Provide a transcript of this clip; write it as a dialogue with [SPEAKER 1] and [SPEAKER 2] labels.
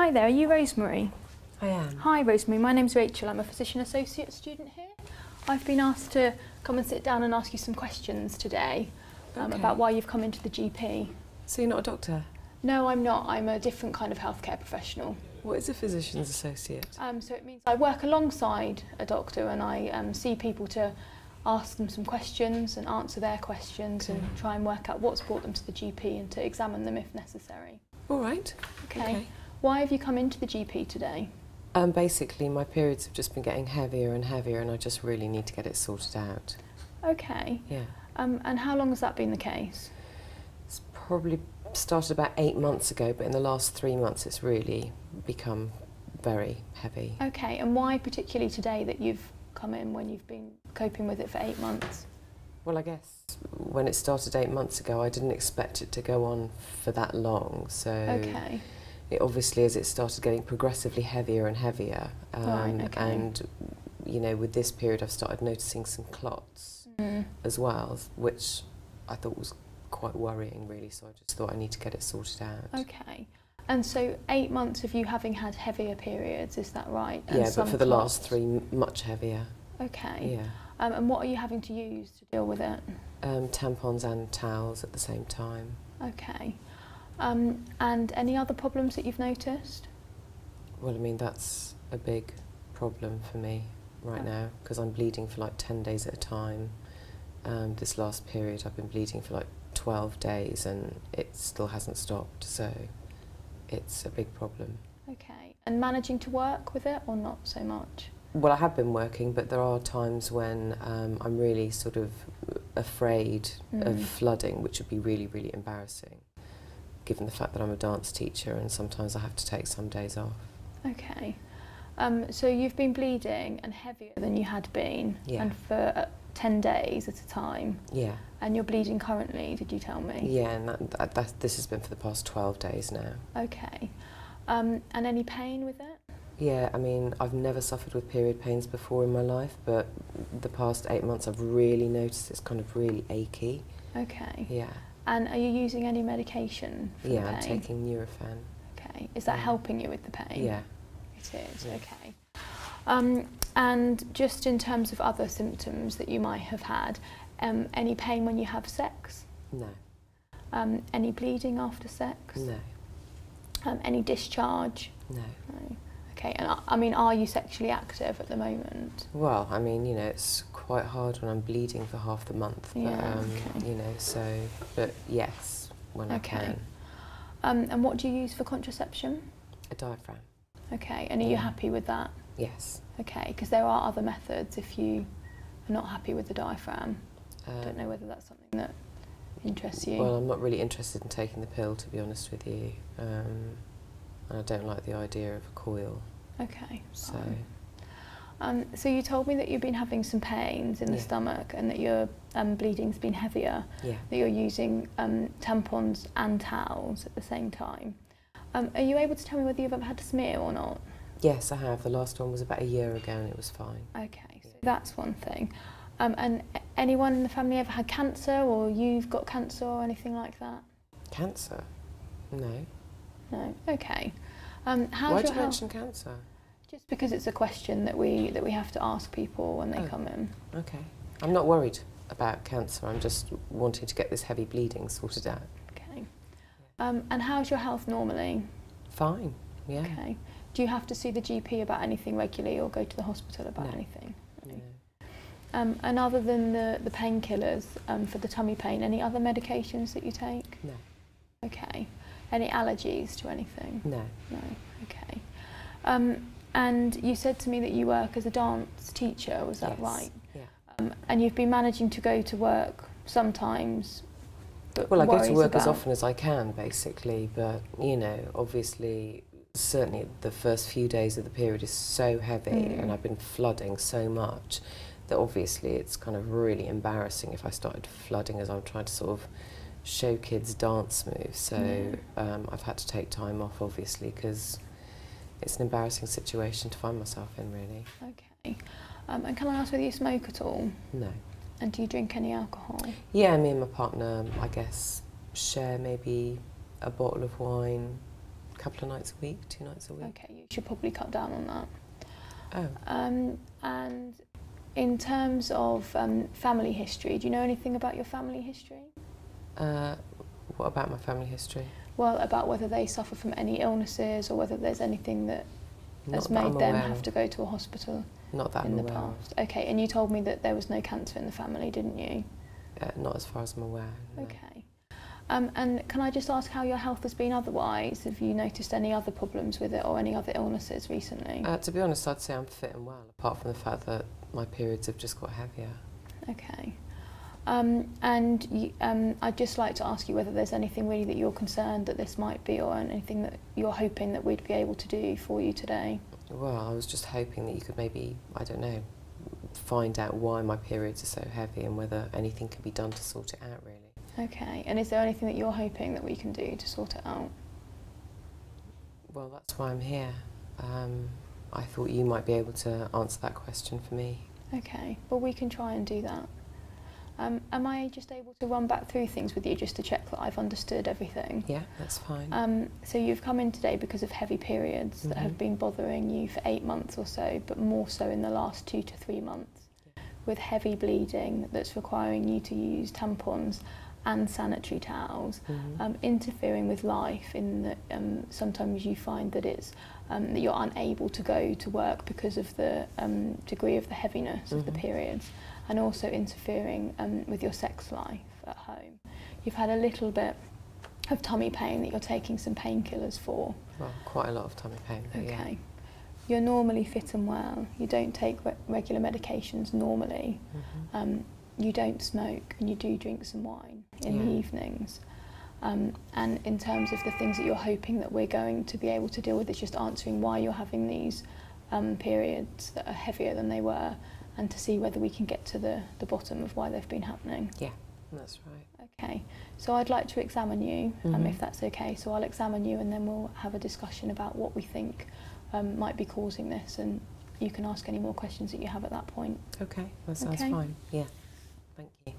[SPEAKER 1] Hi there, are you Rosemary?
[SPEAKER 2] I am.
[SPEAKER 1] Hi Rosemary, my name's Rachel. I'm a physician associate student here. I've been asked to come and sit down and ask you some questions today about why you've come into the GP.
[SPEAKER 2] So you're not a doctor?
[SPEAKER 1] No, I'm not. I'm a different kind of healthcare professional.
[SPEAKER 2] What is a physician's associate?
[SPEAKER 1] So it means I work alongside a doctor and I see people to ask them some questions and answer their questions and try and work out what's brought them to the GP and to examine them if necessary.
[SPEAKER 2] All right.
[SPEAKER 1] Okay. Why have you come into the GP today?
[SPEAKER 2] Basically, my periods have just been getting heavier and heavier and I just really need to get it sorted out.
[SPEAKER 1] Okay.
[SPEAKER 2] Yeah.
[SPEAKER 1] And how long has that been the case?
[SPEAKER 2] It's probably started about 8 months ago, but in the last 3 months it's really become very heavy.
[SPEAKER 1] Okay, and why particularly today that you've come in when you've been coping with it for 8 months?
[SPEAKER 2] Well, I guess when it started 8 months ago, I didn't expect it to go on for that long. So it obviously, as it started getting progressively heavier and heavier, and you know, with this period, I've started noticing some clots as well, which I thought was quite worrying, really. So I just thought I need to get it sorted out.
[SPEAKER 1] Okay. And so 8 months of you having had heavier periods, is that right? And
[SPEAKER 2] yeah, but for the
[SPEAKER 1] clots?
[SPEAKER 2] last 3, much heavier.
[SPEAKER 1] Okay.
[SPEAKER 2] Yeah.
[SPEAKER 1] And what are you having to use to deal with it?
[SPEAKER 2] Tampons and towels at the same time.
[SPEAKER 1] Okay. And any other problems that you've noticed?
[SPEAKER 2] Well, I mean, that's a big problem for me right now because I'm bleeding for like 10 days at a time. This last period I've been bleeding for like 12 days and it still hasn't stopped, so it's a big problem.
[SPEAKER 1] Okay. And managing to work with it or not so much?
[SPEAKER 2] Well, I have been working, but there are times when I'm really sort of afraid of flooding, which would be really, really embarrassing, given the fact that I'm a dance teacher and sometimes I have to take some days off.
[SPEAKER 1] Okay. So you've been bleeding and heavier than you had been, and for 10 days at a time.
[SPEAKER 2] Yeah.
[SPEAKER 1] And you're bleeding currently, did you tell me?
[SPEAKER 2] Yeah, and this has been for the past 12 days now.
[SPEAKER 1] Okay. And any pain with it?
[SPEAKER 2] Yeah, I mean, I've never suffered with period pains before in my life, but the past 8 months I've really noticed it's kind of really achy.
[SPEAKER 1] Okay.
[SPEAKER 2] Yeah.
[SPEAKER 1] And are you using any medication for the pain?
[SPEAKER 2] Yeah, I'm taking Nurofen.
[SPEAKER 1] Okay. Is that helping you with the pain?
[SPEAKER 2] Yeah.
[SPEAKER 1] It is, okay. And just in terms of other symptoms that you might have had, any pain when you have sex?
[SPEAKER 2] No.
[SPEAKER 1] Any bleeding after sex?
[SPEAKER 2] No.
[SPEAKER 1] Any discharge?
[SPEAKER 2] No.
[SPEAKER 1] No. Okay, and I mean, are you sexually active at the moment?
[SPEAKER 2] Well, I mean, you know, it's quite hard when I'm bleeding for half the month, but, you know, so, but yes, when I can.
[SPEAKER 1] And what do you use for contraception?
[SPEAKER 2] A diaphragm.
[SPEAKER 1] Okay, and are you happy with that?
[SPEAKER 2] Yes.
[SPEAKER 1] Okay, because there are other methods if you are not happy with the diaphragm. I don't know whether that's something that interests you.
[SPEAKER 2] Well, I'm not really interested in taking the pill, to be honest with you. And I don't like the idea of a coil.
[SPEAKER 1] Okay.
[SPEAKER 2] So.
[SPEAKER 1] So you told me that you've been having some pains in the stomach and that your bleeding's been heavier.
[SPEAKER 2] Yeah.
[SPEAKER 1] That you're using tampons and towels at the same time. Are you able to tell me whether you've ever had a smear or not?
[SPEAKER 2] Yes, I have. The last one was about a year ago and it was fine.
[SPEAKER 1] Okay, so that's one thing. And anyone in the family ever had cancer, or you've got cancer or anything like that?
[SPEAKER 2] Cancer? No.
[SPEAKER 1] No. Okay.
[SPEAKER 2] Why do you mention cancer?
[SPEAKER 1] Just because it's a question that we have to ask people when they come in.
[SPEAKER 2] Okay. I'm not worried about cancer. I'm just wanting to get this heavy bleeding sorted out.
[SPEAKER 1] Okay. And how's your health normally?
[SPEAKER 2] Fine. Yeah.
[SPEAKER 1] Okay. Do you have to see the GP about anything regularly or go to the hospital about anything?
[SPEAKER 2] No.
[SPEAKER 1] And other than the painkillers for the tummy pain, any other medications that you take?
[SPEAKER 2] No.
[SPEAKER 1] Okay. Any allergies to anything?
[SPEAKER 2] No.
[SPEAKER 1] No. Okay. And you said to me that you work as a dance teacher, was that right?
[SPEAKER 2] Yeah.
[SPEAKER 1] And you've been managing to go to work sometimes, but
[SPEAKER 2] well, I go to work as often as I can, basically, but, you know, obviously, certainly the first few days of the period is so heavy and I've been flooding so much that obviously it's kind of really embarrassing if I started flooding as I'm trying to sort of show kids dance moves. So I've had to take time off, obviously, because it's an embarrassing situation to find myself in, really.
[SPEAKER 1] Okay. And can I ask whether you smoke at all?
[SPEAKER 2] No.
[SPEAKER 1] And do you drink any alcohol?
[SPEAKER 2] Yeah, me and my partner, I guess, share maybe a bottle of wine, a couple of nights a week, 2 nights a week.
[SPEAKER 1] Okay, you should probably cut down on that.
[SPEAKER 2] Oh.
[SPEAKER 1] And in terms of family history, do you know anything about your family history?
[SPEAKER 2] What about my family history?
[SPEAKER 1] Well, about whether they suffer from any illnesses or whether there's anything that has
[SPEAKER 2] Not that
[SPEAKER 1] made
[SPEAKER 2] I'm
[SPEAKER 1] them
[SPEAKER 2] aware
[SPEAKER 1] have
[SPEAKER 2] of.
[SPEAKER 1] to go to a hospital
[SPEAKER 2] Not that
[SPEAKER 1] in
[SPEAKER 2] I'm
[SPEAKER 1] the
[SPEAKER 2] aware of.
[SPEAKER 1] past. Okay, and you told me that there was no cancer in the family, didn't you?
[SPEAKER 2] Not as far as I'm aware. No.
[SPEAKER 1] Okay. And can I just ask how your health has been otherwise? Have you noticed any other problems with it or any other illnesses recently?
[SPEAKER 2] To be honest, I'd say I'm fit and well, apart from the fact that my periods have just got heavier.
[SPEAKER 1] Okay. I'd just like to ask you whether there's anything really that you're concerned that this might be, or anything that you're hoping that we'd be able to do for you today.
[SPEAKER 2] Well, I was just hoping that you could maybe, I don't know, find out why my periods are so heavy and whether anything can be done to sort it out, really.
[SPEAKER 1] Okay, and is there anything that you're hoping that we can do to sort it out?
[SPEAKER 2] Well, that's why I'm here. I thought you might be able to answer that question for me.
[SPEAKER 1] Okay, well we can try and do that. Am I just able to run back through things with you just to check that I've understood everything?
[SPEAKER 2] Yeah, that's fine.
[SPEAKER 1] So you've come in today because of heavy periods that have been bothering you for 8 months or so, but more so in the last 2 to 3 months, with heavy bleeding that's requiring you to use tampons and sanitary towels, interfering with life in that sometimes you find that it's that you're unable to go to work because of the degree of the heaviness of the periods, and also interfering with your sex life at home. You've had a little bit of tummy pain that you're taking some painkillers for.
[SPEAKER 2] Well, quite a lot of tummy pain, but yeah.
[SPEAKER 1] Okay. You're normally fit and well. You don't take regular medications normally. You don't smoke, and you do drink some wine in the evenings. And in terms of the things that you're hoping that we're going to be able to deal with, it's just answering why you're having these periods that are heavier than they were, and to see whether we can get to the bottom of why they've been happening.
[SPEAKER 2] Yeah, that's right.
[SPEAKER 1] Okay, so I'd like to examine you, if that's okay. So I'll examine you, and then we'll have a discussion about what we think might be causing this, and you can ask any more questions that you have at that point.
[SPEAKER 2] Okay, that sounds
[SPEAKER 1] Okay.
[SPEAKER 2] fine. Yeah, thank you.